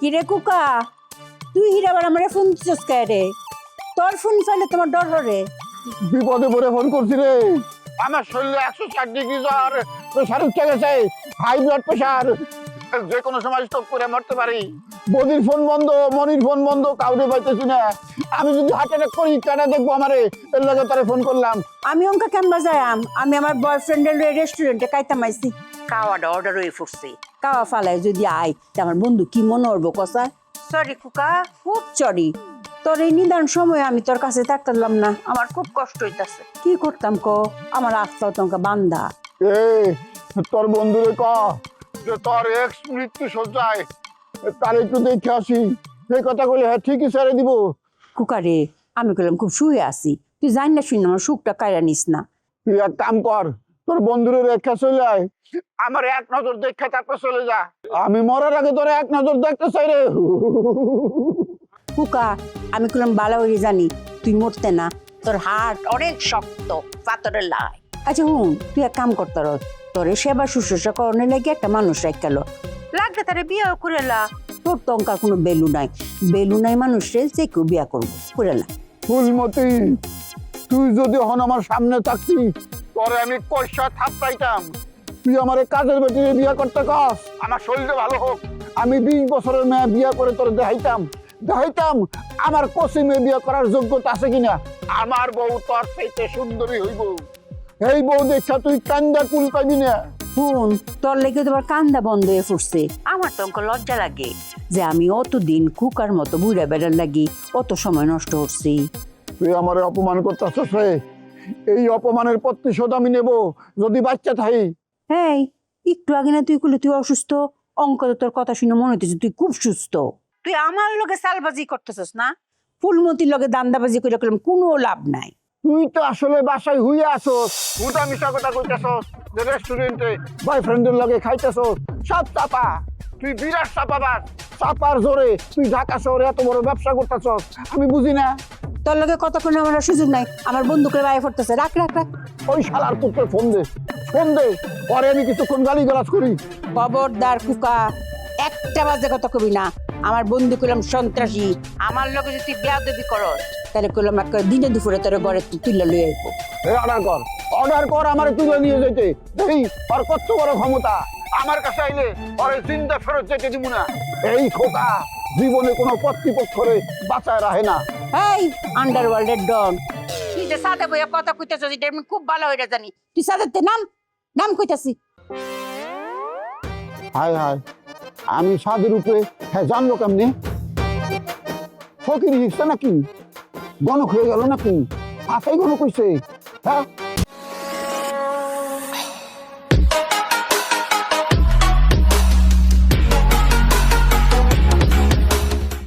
কিরে কুকা তুই হিরাবার আমারে ফোন দিছিস কে রে? তোর ফোন পাইলে তোমার ডর হরে। বিপদে পড়ে ফোন করছি রে। আমার শরীরে 160 ডিগ্রি জ্বর, প্রেশার উঠে গেছে, হাই ব্লাড প্রেশার, যে কোনো সময় স্ট্রোক করে মরতে পারি। বদির ফোন বন্ধ, মনির ফোন বন্ধ, কাউরে পাইতেছি না। আমি যদি হার্ট অ্যাটাক করি কেটা দেখবো আমারে, এর লাগে তারে ফোন করলাম। আমি অঙ্কা কেমবা যাইম, আমি আমার বয়ফ্রেন্ডের রেস্টুরেন্টে খাইতাম আইছি। খাওয়াটা অর্ডার হয়ে ফুটছে, খাওয়া ফালায় যদি আই তা আমার বন্ধু কি মনে হবো কসা। সরি কুকা, খুব সরি। তোর এই নিদান সময় আমি তোর কাছে থাকতাম না, আমার খুব কষ্ট হইতাছে। কি করতাম ক, আমার আত্মা তঙ্কা বান্ধা। এ তোর বন্ধুরে ক যে তোর এক্স মৃত্যু সজ্জায়, তার একটু দেখে আসি। সেই কথা বলে হ্যাঁ ঠিকই ছেড়ে দিব। কুকারে আমি কইলাম খুব শুয়ে আছি, তুই জানি না শুন আমার সুখটা কাইরা নিস না। তুই এক কাম কর, তোর বন্ধুরে রেখা চলে আয়, আমার এক নজর দেখে তারপর চলে যা। আমি মরার আগে তোর এক নজর দেখতে চাই রে। কুকা আমি কইলাম বালা হয়ে জানি তুই মরতে না, তোর হার্ট অনেক শক্ত, পাথরের লাই। আচ্ছা হুন, তুই এক কাম করতে রস, তোরে সেবা শুশ্রূষা করণে লেগে একটা মানুষ রাখল লাগলে তারে বিয়ে করেলা। তোর টঙ্কার কোনো বেলু নাই, বেলু নাই মানুষে যে কেউ বিয়া করবো করেলা। ফুলমতি, তুই যদি হন আমার সামনে থাকতি, তোরে আমি কষা থাপড়াইতাম। তুই আমার কাজের বেটিরে বিয়া করতে কস, আমার শরীরে ভালো হোক, আমি 20 বছরের মেয়ে বিয়া করে তোরে দেখাইতাম আমার কষি মেয়ে বিয়া করার যোগ্যতা আছে কিনা। আমার বউ তোর চাইতে সুন্দরী হইব, এই বউ দেখা তুই কান্দা কুল পাবি না। হুন, তোর লেগে তোমার কান্দা বন্ধ হয়ে ফুটছে। আমার তো অঙ্ক লজ্জা লাগে যে আমি অতদিন কুকার মতো বুড়া বেড়ার লাগি অত সময় নষ্ট করছি। তুই আমার অপমান করতেছিস রে, এই অপমানের প্রতিশোধ আমি নেব যদি বাচ্চা থাই। এই একটু আগে না তুই কইলি তুই অসুস্থ, অঙ্ক তো তোর কথা শুনে মনে হইতেছে তুই খুব সুস্থ। তুই আমার লগে সালবাজি করতেছিস না, ফুলমতির লগে দান্দাবাজি করে করলাম কোনো লাভ নাই। তুই তো আসলে বাসায় হুইয়া আসোস, হুদা মিশা কথা কইতেছস যে রেস্টুরেন্টে বয়ফ্রেন্ডের লগে খাইতেছস, সব চাপা। তুই বিরাট চাপাবাজ, চাপার জোরে তুই ঢাকা শহরে এত বড় ব্যবসা করতেছস, আমি বুঝি না। তোর লগে কতক্ষণ আমার আর সুযোগ নাই, আমার বন্ধুকে বাইরে পড়তেছে। রাখ রাখ রাখ, ওই শালার পুত্রের ফোন দে, পরে আমি কিছুক্ষণ গালিগালাজ করি। খবরদার কুকা, একটা বাজে কথা কবি না। আমার বন্ধু কইলাম সন্ত্রাসী, আমার লগে যদি তুই বেয়াদবি করস তাহলে কইলাম এক দিনে দুপুরে তোর ঘরে তুলে লই আইবো। অর্ডার কর আমার তুলে নিয়ে যেতে। দেখি ওর কত বড় ক্ষমতা, আমার কাছে আইলে ওরে জিন্দা ফেরত যেতে দিব না। এই খোকা জীবনে কোনো কর্তৃপক্ষরে বাঁচায় রাখে না। এই আন্ডারওয়ার্ল্ডের ডন, তুই যে সাথে বইয়া কথা কইতেছিস এটা আমি খুব ভালো হইরা জানি। তুই সাথে নাম নাম কইতাছি। হায় হায়, আমি সাদের উপরে হ্যাঁ জানলো কেমনি? ফকির হিসছে নাকি, গণক হয়ে গেল নাকি? হাতেই গণক হইছে। হ্যাঁ